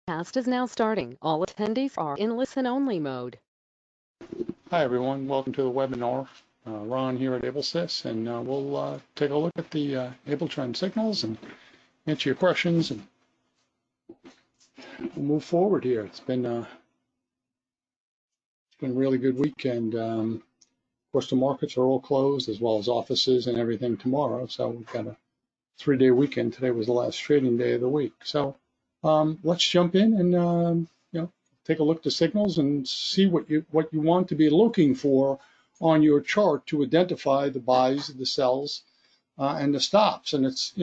Cast is now starting. All attendees are in listen-only mode. Hi, everyone. Welcome to the webinar. Ron here at AbleSys, and we'll take a look at the AbleTrend signals and answer your questions, and we'll move forward here. It's been a really good weekend. Of course, the markets are all closed, as well as offices and everything tomorrow. So we've got a 3-day weekend. Today was the last trading day of the week. So let's jump in and take a look at the signals and see what you want to be looking for on your chart to identify the buys, the sells, and the stops. And it's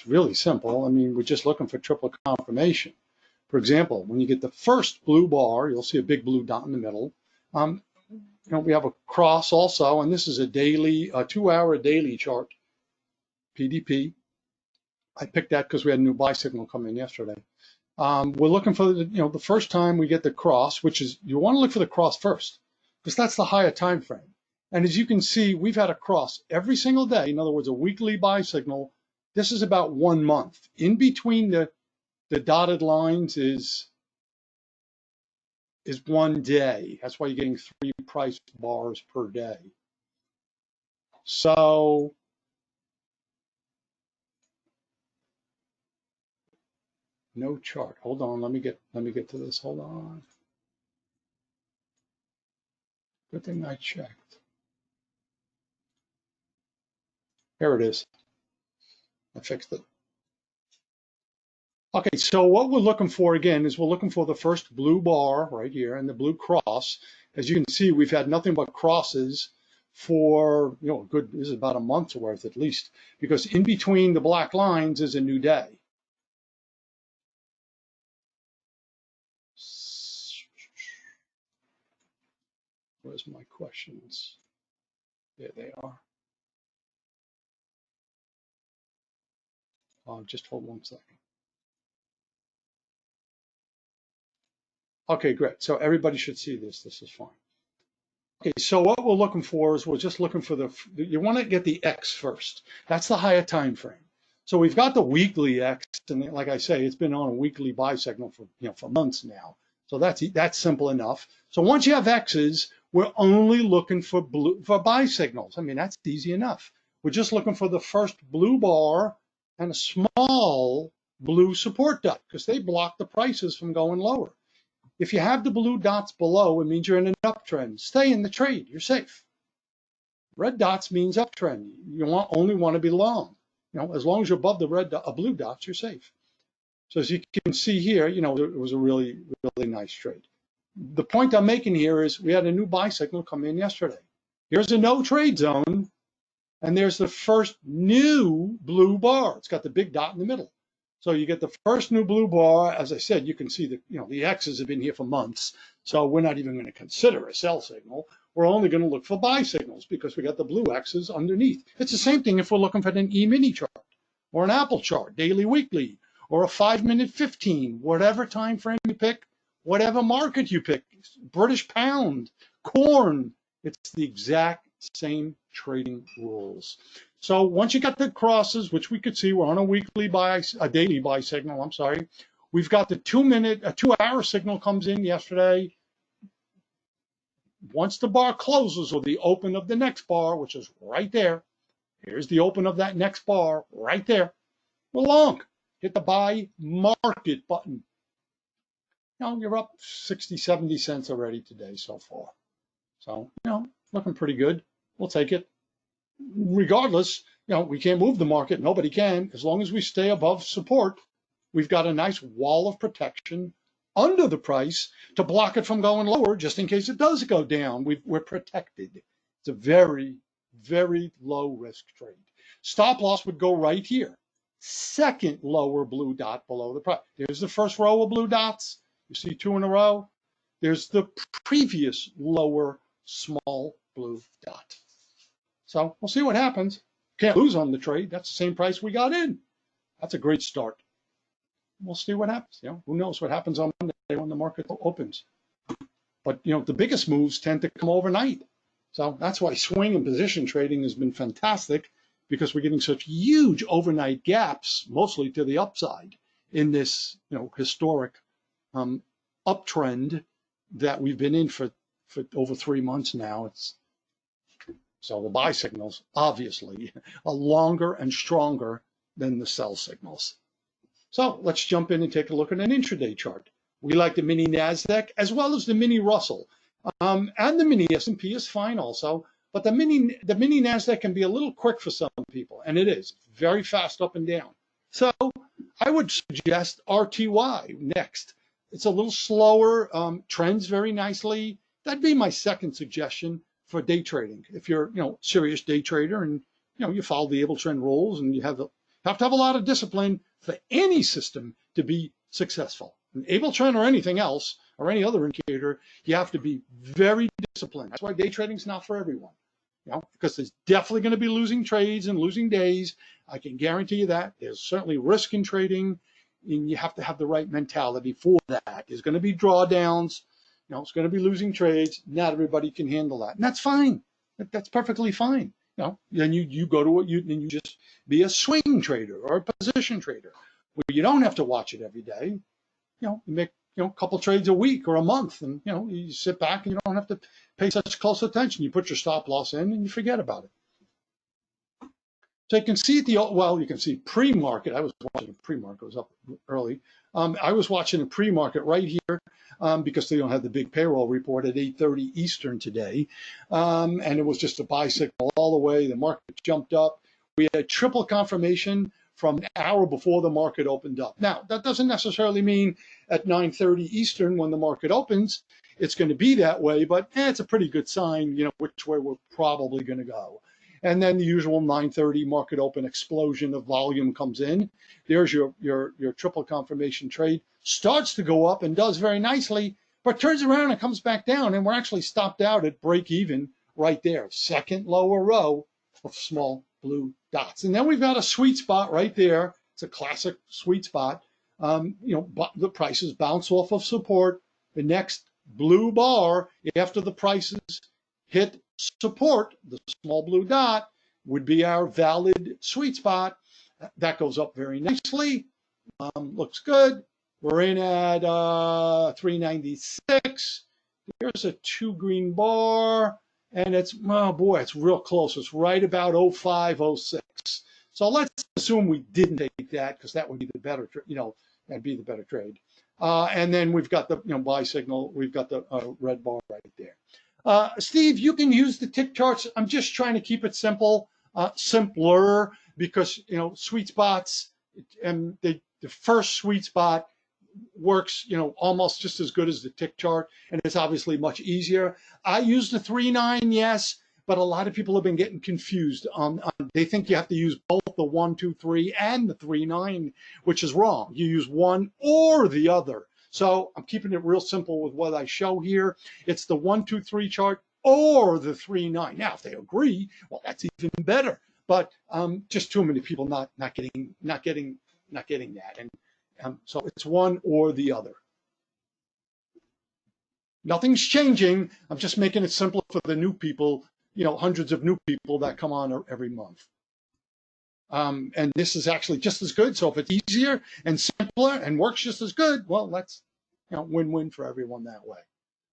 really simple. I mean, we're just looking for triple confirmation. For example, when you get the first blue bar, you'll see a big blue dot in the middle. We have a cross also, and this is a 2-hour daily chart, PDP. I picked that because we had a new buy signal come in yesterday. We're looking for the first time we get the cross, which is you want to look for the cross first, because that's the higher time frame. And as you can see, we've had a cross every single day. In other words, a weekly buy signal. This is about 1 month. In between the dotted lines is 1 day. That's why you're getting 3 price bars per day. So no chart. Hold on. Let me get to this. Hold on. Good thing I checked. Here it is. I fixed it. Okay, so what we're looking for again is we're looking for the first blue bar right here and the blue cross. As you can see, we've had nothing but crosses for this is about a month's worth at least, because in between the black lines is a new day. Where's my questions? There they are. Just hold 1 second. Okay, great. So everybody should see this. This is fine. Okay, so what we're looking for is we're just looking for you want to get the X first. That's the higher time frame. So we've got the weekly X, and like I say, it's been on a weekly buy signal for months now. So that's simple enough. So once you have X's, we're only looking for buy signals. I mean, that's easy enough. We're just looking for the first blue bar and a small blue support dot, because they block the prices from going lower. If you have the blue dots below, it means you're in an uptrend. Stay in the trade. You're safe. Red dots means uptrend. You only want to be long. As long as you're above the blue dots, you're safe. So as you can see here, it was a really, really nice trade. The point I'm making here is we had a new buy signal come in yesterday. Here's a no trade zone, and there's the first new blue bar. It's got the big dot in the middle. So you get the first new blue bar. As I said, you can see that the X's have been here for months. So we're not even going to consider a sell signal. We're only going to look for buy signals because we got the blue X's underneath. It's the same thing if we're looking for an E-mini chart or an Apple chart, daily, weekly, or a 5-minute 15, whatever time frame you pick, whatever market you pick, British pound, corn. It's the exact same trading rules. So once you got the crosses, which we could see, we're on a daily buy signal, I'm sorry. We've got the 2-hour signal comes in yesterday. Once the bar closes, or the open of the next bar, which is right there, here's the open of that next bar right there. We're long. Hit the buy market button. You're up 60, 70 cents already today so far. So, looking pretty good. We'll take it. Regardless, we can't move the market. Nobody can. As long as we stay above support, we've got a nice wall of protection under the price to block it from going lower, just in case it does go down. We're protected. It's a very, very low risk trade. Stop loss would go right here. Second lower blue dot below the price. There's the first row of blue dots. You see 2 in a row. There's the previous lower small blue dot. So we'll see what happens. Can't lose on the trade. That's the same price we got in. That's a great start. We'll see what happens. Who knows what happens on Monday when the market opens. But the biggest moves tend to come overnight. So that's why swing and position trading has been fantastic, because we're getting such huge overnight gaps, mostly to the upside in this historic uptrend that we've been in for over 3 months now. So the buy signals, obviously, are longer and stronger than the sell signals. So let's jump in and take a look at an intraday chart. We like the mini NASDAQ as well as the mini Russell. And the mini S&P is fine also, but the mini NASDAQ can be a little quick for some people, and it is very fast up and down. So I would suggest RTY next. It's a little slower, trends very nicely. That'd be my second suggestion for day trading. If you're, serious day trader and, you follow the AbleTrend rules and you have to have a lot of discipline for any system to be successful. In AbleTrend or anything else, or any other indicator, you have to be very disciplined. That's why day trading is not for everyone. Because there's definitely going to be losing trades and losing days. I can guarantee you that. There's certainly risk in trading, and you have to have the right mentality for that. There's going to be drawdowns. It's going to be losing trades. Not everybody can handle that, and that's fine. That's perfectly fine. Then you go to then you just be a swing trader or a position trader, where you don't have to watch it every day. You make a couple trades a week or a month, and you sit back and you don't have to pay such close attention. You put your stop loss in and you forget about it. So you can see you can see pre-market. I was watching pre-market. It was up early. I was watching a pre-market right here because they don't have the big payroll report at 8:30 Eastern today, and it was just a buy signal all the way. The market jumped up. We had triple confirmation from an hour before the market opened up. Now, that doesn't necessarily mean at 9:30 Eastern when the market opens, it's going to be that way, but it's a pretty good sign, which way we're probably going to go. And then the usual 9:30 market open explosion of volume comes in. There's your triple confirmation trade. Starts to go up and does very nicely, but turns around and comes back down, and we're actually stopped out at break even right there. Second lower row of small blue dots. And then we've got a sweet spot right there. It's a classic sweet spot. The prices bounce off of support. The next blue bar after the prices hit support, the small blue dot, would be our valid sweet spot. That goes up very nicely. Looks good. We're in at 396. Here's a 2 green bar. And it's real close. It's right about 0506. So let's assume we didn't take that because that would be the better, that'd be the better trade. And then we've got the buy signal. We've got the red bar right there. Steve, you can use the tick charts. I'm just trying to keep it simple, simpler, because sweet spots, and the first sweet spot works, almost just as good as the tick chart, and it's obviously much easier. I use the 3-9, yes, but a lot of people have been getting confused on they think you have to use both the 1, 2, 3 and the 3-9, which is wrong. You use one or the other. So I'm keeping it real simple with what I show here. It's the 1, 2, 3 chart or the 3-9. Now, if they agree, well, that's even better. But just too many people not getting that, and so it's one or the other. Nothing's changing. I'm just making it simpler for the new people, hundreds of new people that come on every month. And this is actually just as good. So if it's easier and simpler and works just as good, well, that's win-win for everyone that way.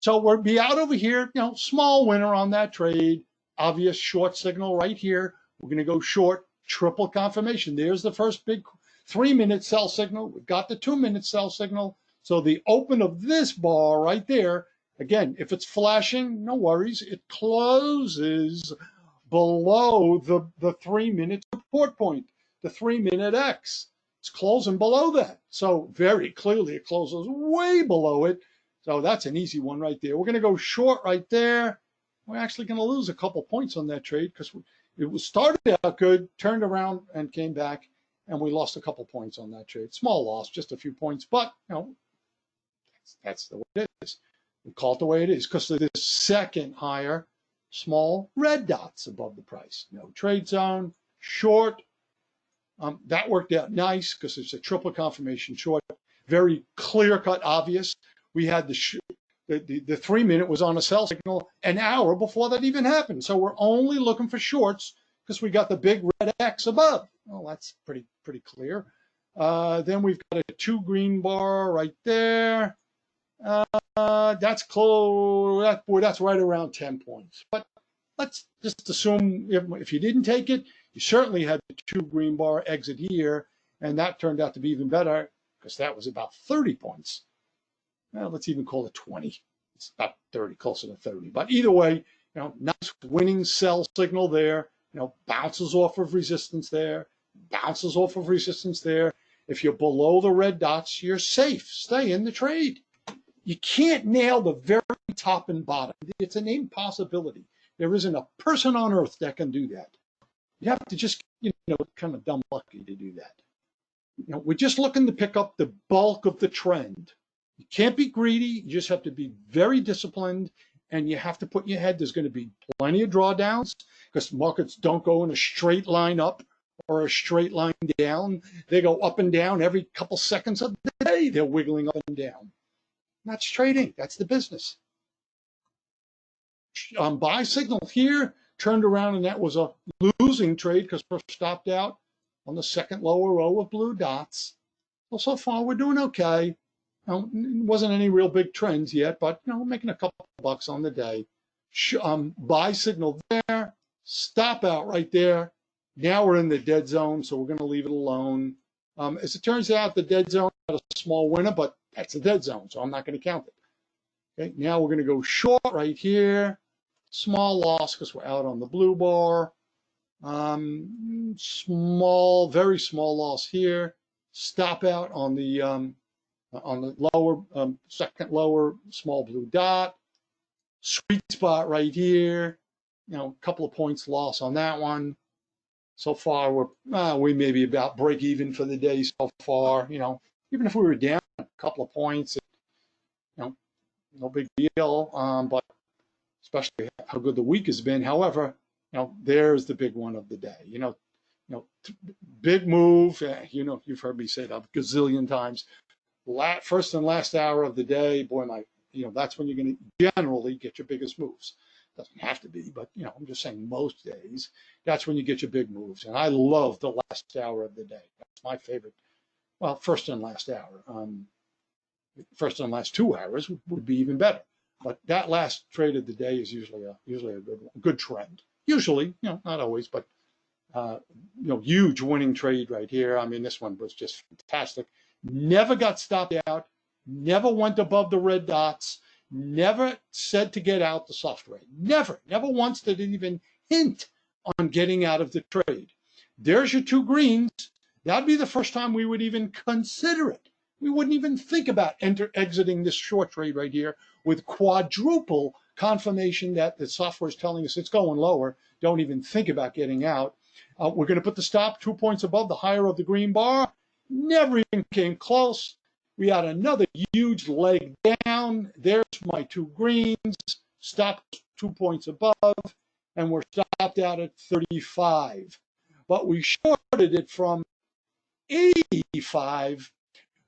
So we'll be out over here, small winner on that trade. Obvious short signal right here. We're going to go short, triple confirmation. There's the first big 3-minute sell signal. We've got the 2-minute sell signal. So the open of this bar right there, again, if it's flashing, no worries. It closes below the 3-minute support point, the 3-minute X. It's closing below that. So very clearly it closes way below it. So that's an easy one right there. We're going to go short right there. We're actually going to lose a couple points on that trade because it was started out good, turned around and came back, and we lost a couple points on that trade. Small loss, just a few points, but that's the way it is. We call it the way it is because of this second higher, small red dots above the price. No trade zone, short. That worked out nice because it's a triple confirmation short. Very clear cut, obvious. We had the 3-minute was on a sell signal an hour before that even happened. So we're only looking for shorts because we got the big red X above. Well, that's pretty clear. Then we've got a 2 green bar right there. That's close. Boy, that's right around 10 points. But let's just assume if you didn't take it, you certainly had the 2 green bar exit here, and that turned out to be even better because that was about 30 points. Well, let's even call it 20. It's about 30, closer to 30. But either way, nice winning sell signal there. Bounces off of resistance there, bounces off of resistance there. If you're below the red dots, you're safe. Stay in the trade. You can't nail the very top and bottom. It's an impossibility. There isn't a person on earth that can do that. You have to just, kind of dumb lucky to do that. We're just looking to pick up the bulk of the trend. You can't be greedy. You just have to be very disciplined, and you have to put in your head there's going to be plenty of drawdowns because markets don't go in a straight line up or a straight line down. They go up and down every couple seconds of the day. They're wiggling up and down. That's trading. That's the business. Buy signal here turned around, and that was a losing trade because we're stopped out on the second lower row of blue dots. Well, so far we're doing okay. It wasn't any real big trends yet, but we're making a couple bucks on the day. Buy signal there, stop out right there. Now we're in the dead zone, so we're going to leave it alone. As it turns out, the dead zone had a small winner, but that's a dead zone, so I'm not going to count it. Okay, now we're going to go short right here. Small loss because we're out on the blue bar. Small, very small loss here. Stop out on the lower, second lower small blue dot. Sweet spot right here. A couple of points loss on that one. So far, we may be about break even for the day so far. Even if we were down a couple of points, no big deal. But especially how good the week has been. However, there's the big one of the day. Big move. You've heard me say that a gazillion times. First and last hour of the day, boy, that's when you're going to generally get your biggest moves. Doesn't have to be, but I'm just saying most days, that's when you get your big moves. And I love the last hour of the day. That's my favorite. Well, first and last hour. First and last 2 hours would be even better. But that last trade of the day is usually a good trend. Usually, not always, but huge winning trade right here. I mean, this one was just fantastic. Never got stopped out. Never went above the red dots. Never said to get out the soft trade. Never once did it even hint on getting out of the trade. There's your 2 greens. That'd be the first time we would even consider it. We wouldn't even think about exiting this short trade right here with quadruple confirmation that the software is telling us it's going lower. Don't even think about getting out. We're going to put the stop 2 points above the higher of the green bar. Never even came close. We had another huge leg down. There's my 2 greens. Stop 2 points above, and we're stopped out at 35. But we shorted it from 85.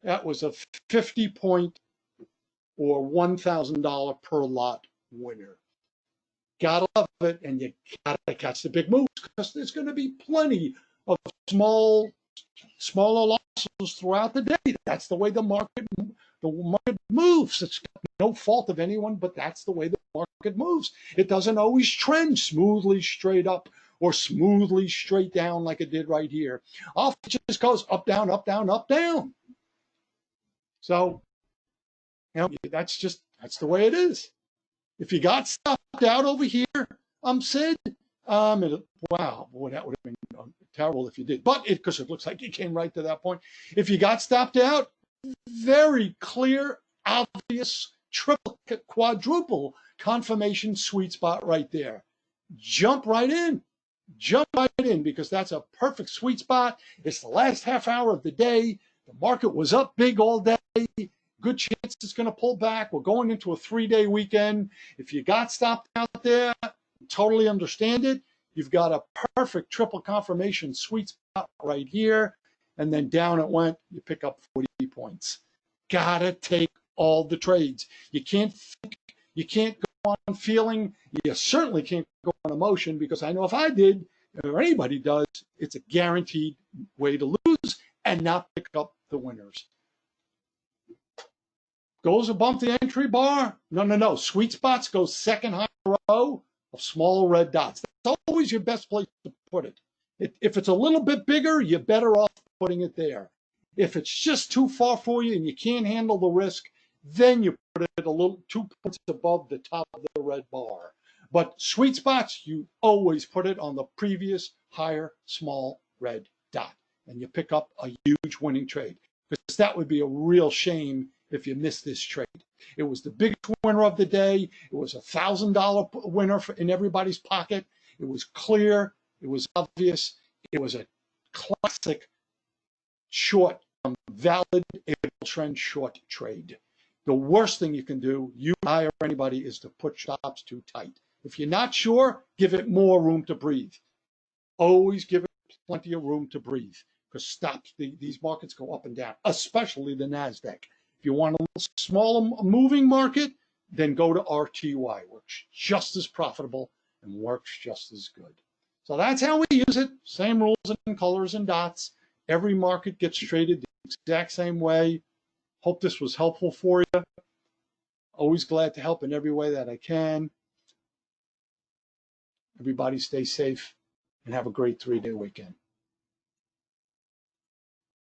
That was a 50-point or $1,000 per lot winner. Gotta love it, and you gotta catch the big moves because there's going to be plenty of smaller losses throughout the day. That's the way the market moves. It's no fault of anyone, but that's the way the market moves. It doesn't always trend smoothly straight up or smoothly straight down like it did right here. Often it just goes up, down, up, down, up, down. So, that's the way it is. If you got stopped out over here, Sid, wow, boy, that would have been terrible if you did. But because it looks like you came right to that point. If you got stopped out, very clear, obvious, triple, quadruple confirmation sweet spot right there. Jump right in. Jump right in because that's a perfect sweet spot. It's the last half hour of the day. The market was up big all day. Good chance it's going to pull back. We're going into a 3-day weekend. If you got stopped out there, totally understand it. You've got a perfect triple confirmation sweet spot right here. And then down it went. You pick up 40 points. Gotta take all the trades. You can't think, you can't go on feeling. You certainly can't go on emotion because I know if I did, or anybody does, it's a guaranteed way to lose and not pick up the winners. Goes above the entry bar? No. Sweet spots go second high row of small red dots. That's always your best place to put it. If it's a little bit bigger, you're better off putting it there. If it's just too far for you and you can't handle the risk, then you put it a little 2 points above the top of the red bar. But sweet spots, you always put it on the previous higher small red dot, and you pick up a huge winning trade. Because that would be a real shame if you miss this trade. It was the biggest winner of the day. It was $1,000 winner in everybody's pocket. It was clear. It was obvious. It was a classic short, valid AbleTrend short trade. The worst thing you can do, you, I, or anybody, is to put stops too tight. If you're not sure, give it more room to breathe. Always give it plenty of room to breathe, because stops, these markets go up and down, especially the NASDAQ. If you want a little smaller moving market, then go to RTY. Works just as profitable and works just as good. So that's how we use it. Same rules and colors and dots. Every market gets traded the exact same way. Hope this was helpful for you. Always glad to help in every way that I can. Everybody stay safe and have a great 3-day weekend.